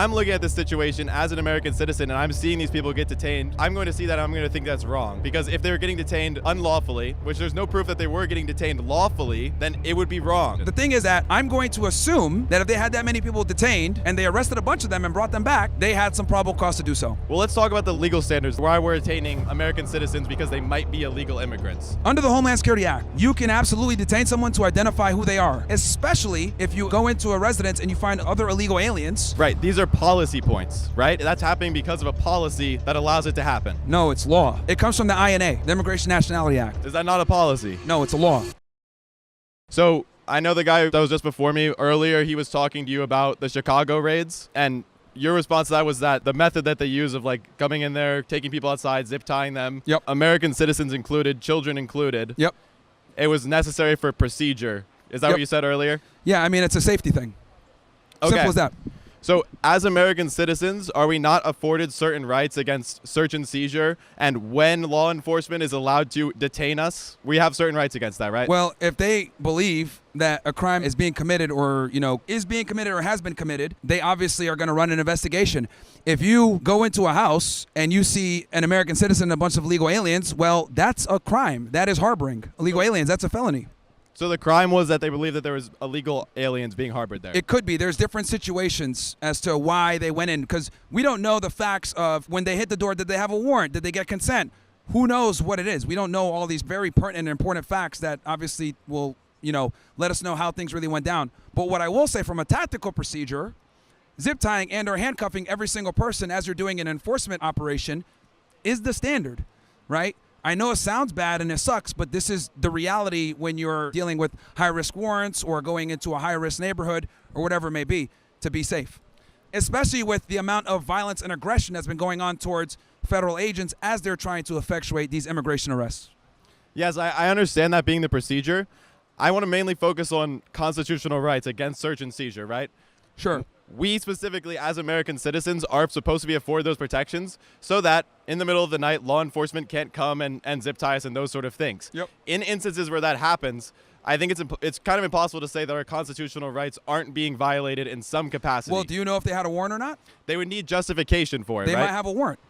I'm looking at this situation as an American citizen and I'm seeing these people get detained, I'm going to see that, I'm going to think that's wrong. Because if they're getting detained unlawfully, which there's no proof that they were getting detained lawfully, then it would be wrong. The thing is that I'm going to assume that if they had that many people detained and they arrested a bunch of them and brought them back, they had some probable cause to do so. Well, let's talk about the legal standards. Why we're detaining American citizens because they might be illegal immigrants. Under the Homeland Security Act, you can absolutely detain someone to identify who they are, especially if you go into a residence and you find other illegal aliens. Right, these are policy points, right? That's happening because of a policy that allows it to happen. No, it's law. It comes from the INA, the Immigration Nationality Act. Is that not a policy? No, it's a law. So I know the guy that was just before me earlier, he was talking to you about the Chicago raids, and your response to that was that the method that they use of like coming in there, taking people outside, zip tying them, yep, American citizens included, children included, yep, it was necessary for procedure. Is that what you said earlier? Yeah, I mean, it's a safety thing. Okay. Simple as that. So as American citizens, are we not afforded certain rights against search and seizure? And when law enforcement is allowed to detain us, we have certain rights against that, right? Well, if they believe that a crime is being committed or, is being committed or has been committed, they obviously are going to run an investigation. If you go into a house and you see an American citizen and a bunch of illegal aliens, well, that's a crime. That is harboring illegal aliens. That's a felony. So the crime was that they believed that there was illegal aliens being harbored there. It could be. There's different situations as to why they went in, because we don't know the facts of when they hit the door. Did they have a warrant? Did they get consent? Who knows what it is? We don't know all these very pertinent and important facts that obviously will, let us know how things really went down. But what I will say from a tactical procedure, zip tying and or handcuffing every single person as you're doing an enforcement operation is the standard, right? I know it sounds bad and it sucks, but this is the reality when you're dealing with high-risk warrants or going into a high-risk neighborhood or whatever it may be to be safe, especially with the amount of violence and aggression that's been going on towards federal agents as they're trying to effectuate these immigration arrests. Yes, I understand that being the procedure. I want to mainly focus on constitutional rights against search and seizure, right? Sure. We specifically, as American citizens, are supposed to be afforded those protections so that in the middle of the night, law enforcement can't come and zip tie us and those sort of things. Yep. In instances where that happens, I think it's kind of impossible to say that our constitutional rights aren't being violated in some capacity. Well, do you know if they had a warrant or not? They would need justification for it, They right? might have a warrant.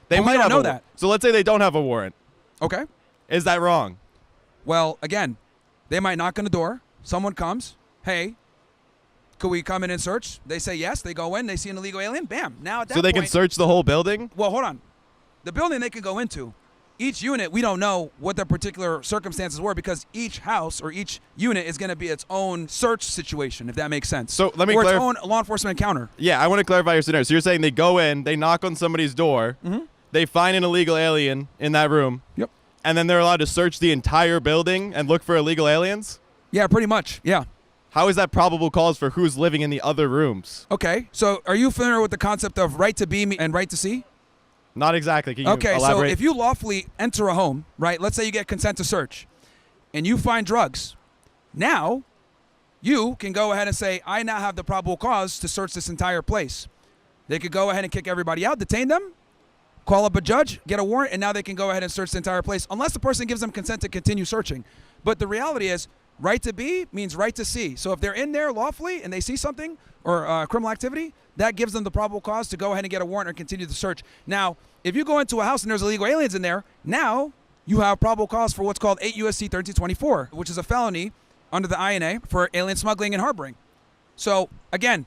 They Well, might we don't have know a that. So let's say they don't have a warrant. Okay. Is that wrong? Well, again, they might knock on the door. Someone comes. Hey, could we come in and search? They say yes. They go in. They see an illegal alien. Bam. Now at that So they point, can search the whole building? Well, hold on. The building they could go into, each unit, we don't know what their particular circumstances were because each house or each unit is going to be its own search situation, if that makes sense. So let me or its own law enforcement encounter. Yeah, I want to clarify your scenario. So you're saying they go in, they knock on somebody's door, they find an illegal alien in that room, Yep. and then they're allowed to search the entire building and look for illegal aliens? Yeah, pretty much. Yeah. How is that probable cause for who's living in the other rooms? Okay. So are you familiar with the concept of right to be and right to see? Not exactly. Can you Okay, elaborate? so if you lawfully enter a home, right, let's say you get consent to search, and you find drugs, now you can go ahead and say, I now have the probable cause to search this entire place. They could go ahead and kick everybody out, detain them, call up a judge, get a warrant, and now they can go ahead and search the entire place, unless the person gives them consent to continue searching. But the reality is, right to be means right to see. So if they're in there lawfully and they see something or criminal activity, that gives them the probable cause to go ahead and get a warrant or continue the search. Now, if you go into a house and there's illegal aliens in there, now you have probable cause for what's called 8 U.S.C. 1324, which is a felony under the INA for alien smuggling and harboring. So, again,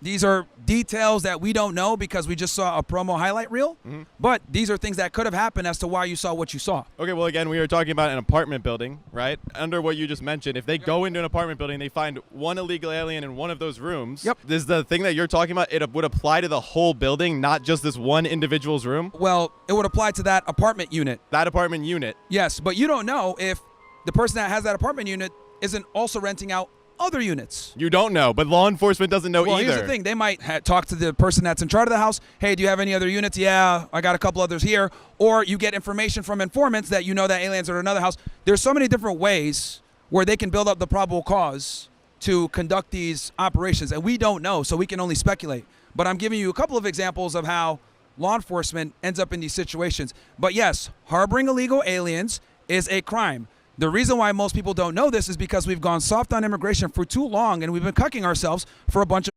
these are details that we don't know because we just saw a promo highlight reel, but these are things that could have happened as to why you saw what you saw. Okay, well, again, we were talking about an apartment building, right? Under what you just mentioned, if they go into an apartment building, they find one illegal alien in one of those rooms. Yep. Is the thing that you're talking about, it would apply to the whole building, not just this one individual's room? Well, it would apply to that apartment unit. That apartment unit. Yes, but you don't know if the person that has that apartment unit isn't also renting out other units. You don't know, but law enforcement doesn't know well, either. Here's the thing. They might talk to the person that's in charge of the house. Hey, do you have any other units? Yeah, I got a couple others here. Or you get information from informants that you know that aliens are in another house. There's so many different ways where they can build up the probable cause to conduct these operations, and we don't know, so we can only speculate. But I'm giving you a couple of examples of how law enforcement ends up in these situations. But yes, harboring illegal aliens is a crime. The reason why most people don't know this is because we've gone soft on immigration for too long, and we've been cucking ourselves for a bunch of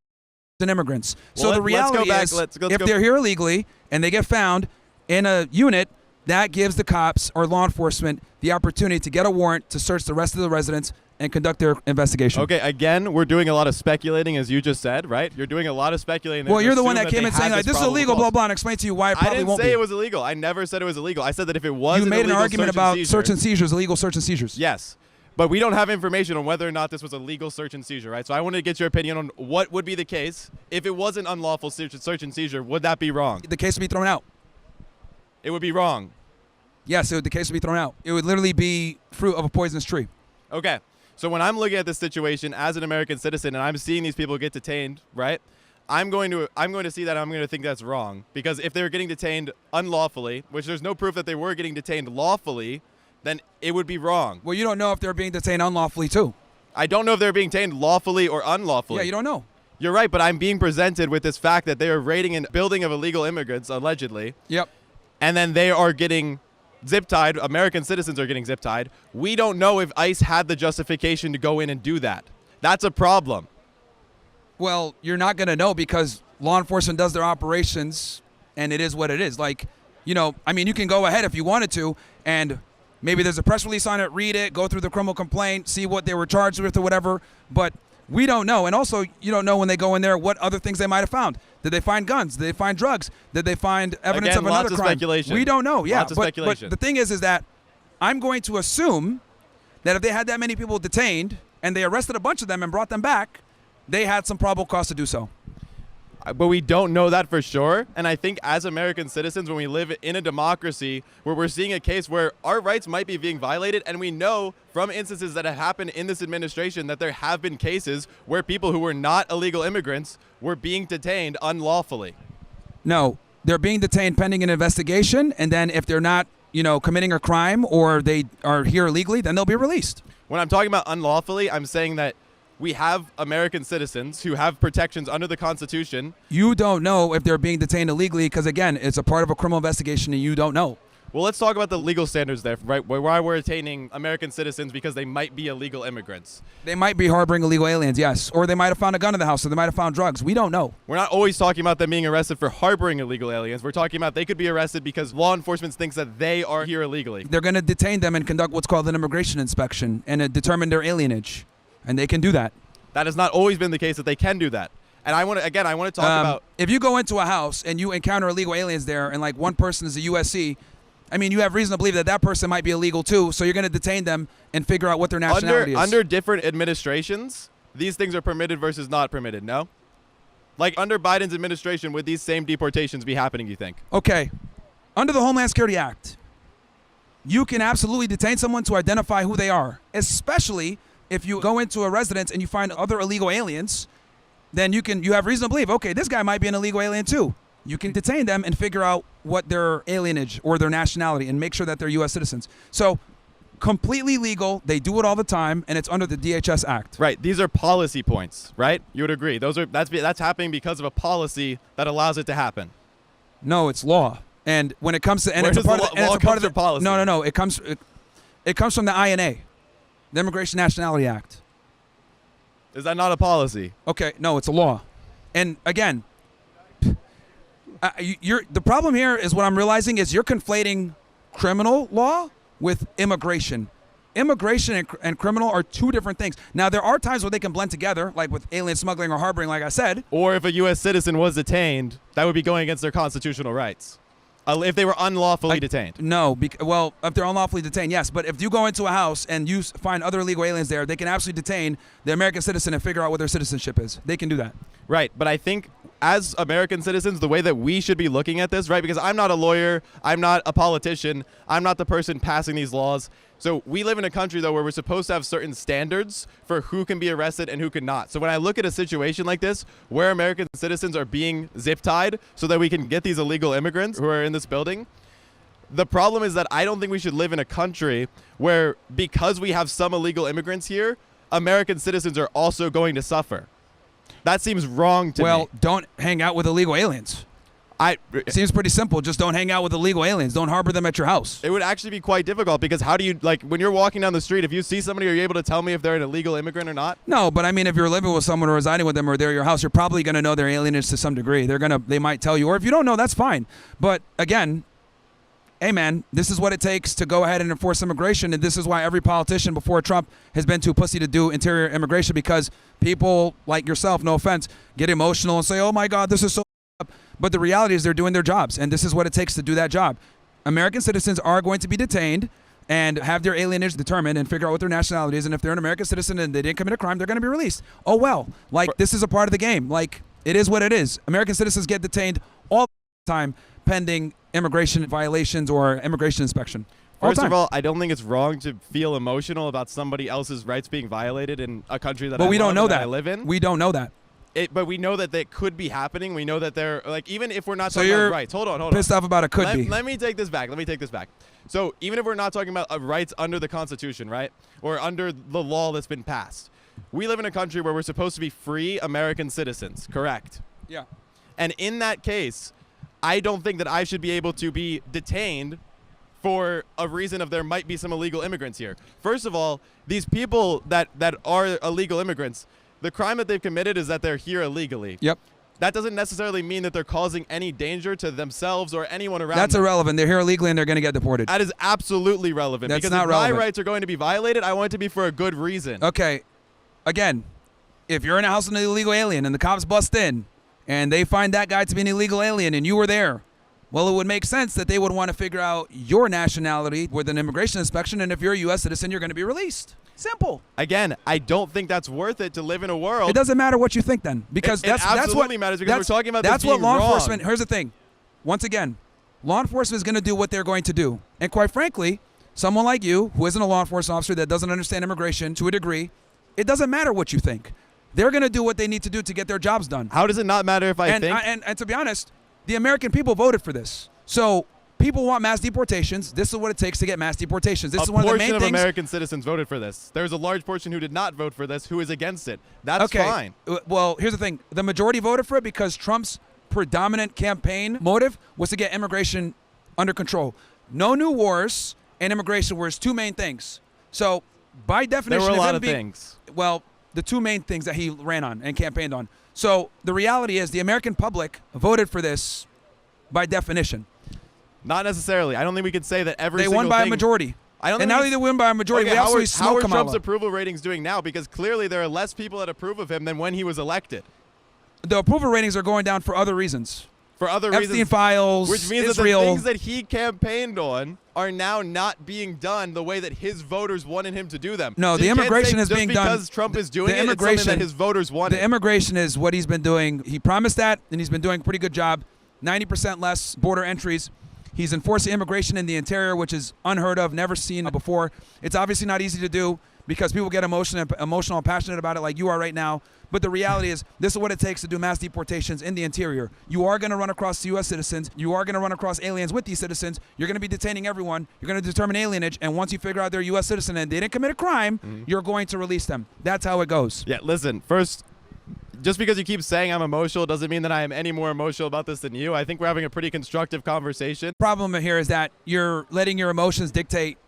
than immigrants. Well, So the reality is, if they're here illegally and they get found in a unit, that gives the cops or law enforcement the opportunity to get a warrant to search the rest of the residents and conduct their investigation. Okay, again, we're doing a lot of speculating, as you just said, right? You're doing a lot of speculating. Well, you're the one that came in saying, like, this is illegal, blah, blah, and explain to you why it probably won't be. I didn't say it was illegal. I never said it was illegal. I said that if it was you made an argument about search and seizures, illegal search and seizures. Yes. But we don't have information on whether or not this was a legal search and seizure, right? So I wanted to get your opinion on what would be the case. If it was an unlawful search and seizure, would that be wrong? The case would be thrown out. It would be wrong. Yes, the case would be thrown out. It would literally be fruit of a poisonous tree. Okay. So when I'm looking at this situation as an American citizen and I'm seeing these people get detained, right? I'm going to see that, and I'm going to think that's wrong, because if they're getting detained unlawfully, which there's no proof that they were getting detained lawfully, then it would be wrong. Well, you don't know if they're being detained unlawfully too. I don't know if they're being detained lawfully or unlawfully. Yeah, you don't know. You're right, but I'm being presented with this fact that they are raiding a building of illegal immigrants, allegedly. Yep. And then they are getting zip-tied. American citizens are getting zip-tied. We don't know if ICE had the justification to go in and do that. That's a problem. Well, you're not going to know because law enforcement does their operations, and it is what it is. Like, you know, I mean, you can go ahead if you wanted to, and maybe there's a press release on it, read it, go through the criminal complaint, see what they were charged with or whatever, but we don't know. And also, you don't know when they go in there what other things they might have found. Did they find guns? Did they find drugs? Did they find evidence of another crime? Speculation. We don't know. Yeah, lots of speculation. But the thing is that I'm going to assume that if they had that many people detained and they arrested a bunch of them and brought them back, they had some probable cause to do so. But we don't know that for sure. And I think as American citizens, when we live in a democracy where we're seeing a case where our rights might be being violated, and we know from instances that have happened in this administration that there have been cases where people who were not illegal immigrants were being detained unlawfully. No, they're being detained pending an investigation, and then if they're not, you know, committing a crime or they are here illegally, then they'll be released. When I'm talking about unlawfully, I'm saying that we have American citizens who have protections under the Constitution. You don't know if they're being detained illegally because, again, it's a part of a criminal investigation and you don't know. Well, let's talk about the legal standards there, right? Why we're detaining American citizens because they might be illegal immigrants. They might be harboring illegal aliens, yes. Or they might have found a gun in the house, or they might have found drugs. We don't know. We're not always talking about them being arrested for harboring illegal aliens. We're talking about they could be arrested because law enforcement thinks that they are here illegally. They're going to detain them and conduct what's called an immigration inspection and determine their alienage. And they can do that. That has not always been the case that they can do that. And I want to talk about... If you go into a house and you encounter illegal aliens there and like one person is a USC, I mean, you have reason to believe that that person might be illegal too, so you're going to detain them and figure out what their nationality is. Under different administrations, these things are permitted versus not permitted, no? Like under Biden's administration, would these same deportations be happening, you think? Okay. Under the Homeland Security Act, you can absolutely detain someone to identify who they are, especially if you go into a residence and you find other illegal aliens, then you have reason to believe, okay, this guy might be an illegal alien too. You can detain them and figure out what their alienage or their nationality and make sure that they're U.S. citizens. So completely legal. They do it all the time, and it's under the DHS Act. Right. These are policy points, right? You would agree. That's happening because of a policy that allows it to happen. No, it's law. And when it comes to it's a part of the policy. No. It comes from the INA. The Immigration Nationality Act. Is that not a policy? Okay, no, it's a law. And again, the problem here is what I'm realizing is you're conflating criminal law with immigration. Immigration and criminal are two different things. Now, there are times where they can blend together, like with alien smuggling or harboring, like I said. Or if a U.S. citizen was detained, that would be going against their constitutional rights. If they were unlawfully detained. No, if they're unlawfully detained, yes. But if you go into a house and you find other illegal aliens there, they can absolutely detain the American citizen and figure out what their citizenship is. They can do that. Right, but I think as American citizens, the way that we should be looking at this, right, because I'm not a lawyer, I'm not a politician, I'm not the person passing these laws. So we live in a country, though, where we're supposed to have certain standards for who can be arrested and who cannot. So when I look at a situation like this, where American citizens are being zip-tied so that we can get these illegal immigrants who are in this building, the problem is that I don't think we should live in a country where, because we have some illegal immigrants here, American citizens are also going to suffer. That seems wrong to me. Well, don't hang out with illegal aliens. Seems pretty simple. Just don't hang out with illegal aliens. Don't harbor them at your house. It would actually be quite difficult because how do you, like, when you're walking down the street, if you see somebody, are you able to tell me if they're an illegal immigrant or not? No, but I mean, if you're living with someone or residing with them or they're at your house, you're probably going to know they're aliens to some degree. They might tell you, or if you don't know, that's fine. But again, hey man, this is what it takes to go ahead and enforce immigration, and this is why every politician before Trump has been too pussy to do interior immigration, because people like yourself, no offense, get emotional and say, oh my God, this is so up. But the reality is they're doing their jobs, and this is what it takes to do that job. American citizens are going to be detained and have their alienage determined and figure out what their nationality is, and if they're an American citizen and they didn't commit a crime, they're going to be released. Oh well, like this is a part of the game. Like it is what it is. American citizens get detained all the time pending immigration violations or immigration inspection. First of all, I don't think it's wrong to feel emotional about somebody else's rights being violated in a country that we don't know that I live in. We don't know that. But we know that could be happening. We know that they're like, even if we're not So talking you're about rights. Hold on. Pissed off about it could be. Let me take this back. So even if we're not talking about rights under the Constitution, right, or under the law that's been passed, we live in a country where we're supposed to be free American citizens, correct? Yeah. And in that case, I don't think that I should be able to be detained for a reason of there might be some illegal immigrants here. First of all, these people that are illegal immigrants, the crime that they've committed is that they're here illegally. Yep. That doesn't necessarily mean that they're causing any danger to themselves or anyone around That's them. irrelevant. They're here illegally and they're going to get deported. That is absolutely relevant. That's because not if relevant. my rights are going to be violated, I want it to be for a good reason. Okay. Again, if you're in a house with an illegal alien and the cops bust in and they find that guy to be an illegal alien and you were there, well, it would make sense that they would want to figure out your nationality with an immigration inspection, and if you're a U.S. citizen, you're going to be released. Simple. Again, I don't think that's worth it to live in a world. It doesn't matter what you think then, because that's absolutely what matters because we're talking about that's this what being law wrong. enforcement. Here's the thing. Once again, law enforcement is going to do what they're going to do, and quite frankly, someone like you, who isn't a law enforcement officer that doesn't understand immigration to a degree, it doesn't matter what you think. They're going to do what they need to do to get their jobs done. How does it not matter if I think? And to be honest, the American people voted for this. So people want mass deportations. This is what it takes to get mass deportations. This is one of the main things. A portion of things. American citizens voted for this. There's a large portion who did not vote for this, who is against it. That's okay. fine. Well, here's the thing. The majority voted for it because Trump's predominant campaign motive was to get immigration under control. No new wars, and immigration were his two main things. So by definition, there were a lot of things. Well, the two main things that he ran on and campaigned on. So the reality is the American public voted for this by definition. Not necessarily. I don't think we could say that every They single won by thing, a majority. I don't and think not only did they win by a majority, okay, we absolutely smoked how are Kamala. Trump's approval ratings doing now? Because clearly there are less people that approve of him than when he was elected. The approval ratings are going down for other reasons. For other Epstein reasons. files, Which means Israel. that the things that he campaigned on are now not being done the way that his voters wanted him to do them. No, so the you can't immigration say is just being done. because Trump is doing the it, it's something that his voters wanted. The immigration is what he's been doing. He promised that, and he's been doing a pretty good job. 90% less border entries. He's enforcing immigration in the interior, which is unheard of, never seen before. It's obviously not easy to do because people get emotional and passionate about it like you are right now. But the reality is, this is what it takes to do mass deportations in the interior. You are going to run across U.S. citizens. You are going to run across aliens with these citizens. You're going to be detaining everyone. You're going to determine alienage. And once you figure out they're a U.S. citizen and they didn't commit a crime, you're going to release them. That's how it goes. Yeah, listen, first, just because you keep saying I'm emotional doesn't mean that I am any more emotional about this than you. I think we're having a pretty constructive conversation. The problem here is that you're letting your emotions dictate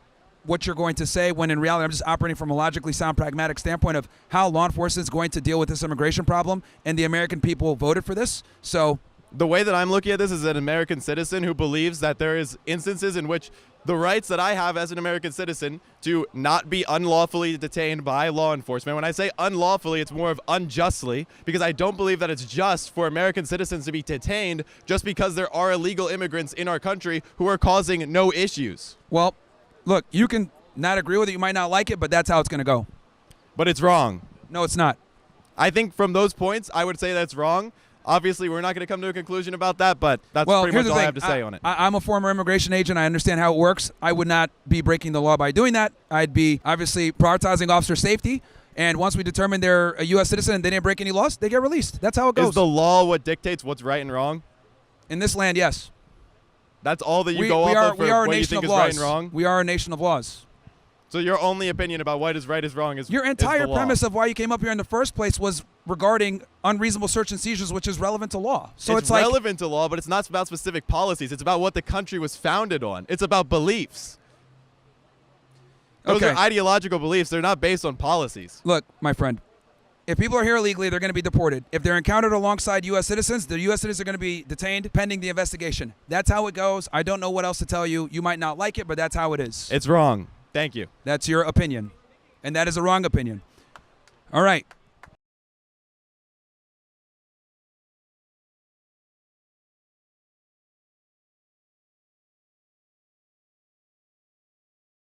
what you're going to say, when in reality I'm just operating from a logically sound, pragmatic standpoint of how law enforcement is going to deal with this immigration problem, and the American people voted for this. So the way that I'm looking at this is an American citizen who believes that there is instances in which the rights that I have as an American citizen to not be unlawfully detained by law enforcement. When I say unlawfully, it's more of unjustly, because I don't believe that it's just for American citizens to be detained just because there are illegal immigrants in our country who are causing no issues. Well, look, you can not agree with it, you might not like it, but that's how it's going to go. But it's wrong. No, it's not. I think from those points, I would say that's wrong. Obviously, we're not going to come to a conclusion about that, but that's pretty much all I have to say on it. I'm a former immigration agent. I understand how it works. I would not be breaking the law by doing that. I'd be obviously prioritizing officer safety. And once we determine they're a U.S. citizen and they didn't break any laws, they get released. That's how it goes. Is the law what dictates what's right and wrong? In this land, yes. That's all that you go off of for we are a what you nation think of is laws. right and wrong? We are a nation of laws. So your only opinion about what is right is wrong is Your is entire the law. premise of why you came up here in the first place was regarding unreasonable search and seizures, which is relevant to law. So it's like relevant to law, but it's not about specific policies. It's about what the country was founded on. It's about beliefs. Those Okay. are ideological beliefs. They're not based on policies. Look, my friend, if people are here illegally, they're going to be deported. If they're encountered alongside U.S. citizens, the U.S. citizens are going to be detained pending the investigation. That's how it goes. I don't know what else to tell you. You might not like it, but that's how it is. It's wrong. Thank you. That's your opinion. And that is a wrong opinion. All right.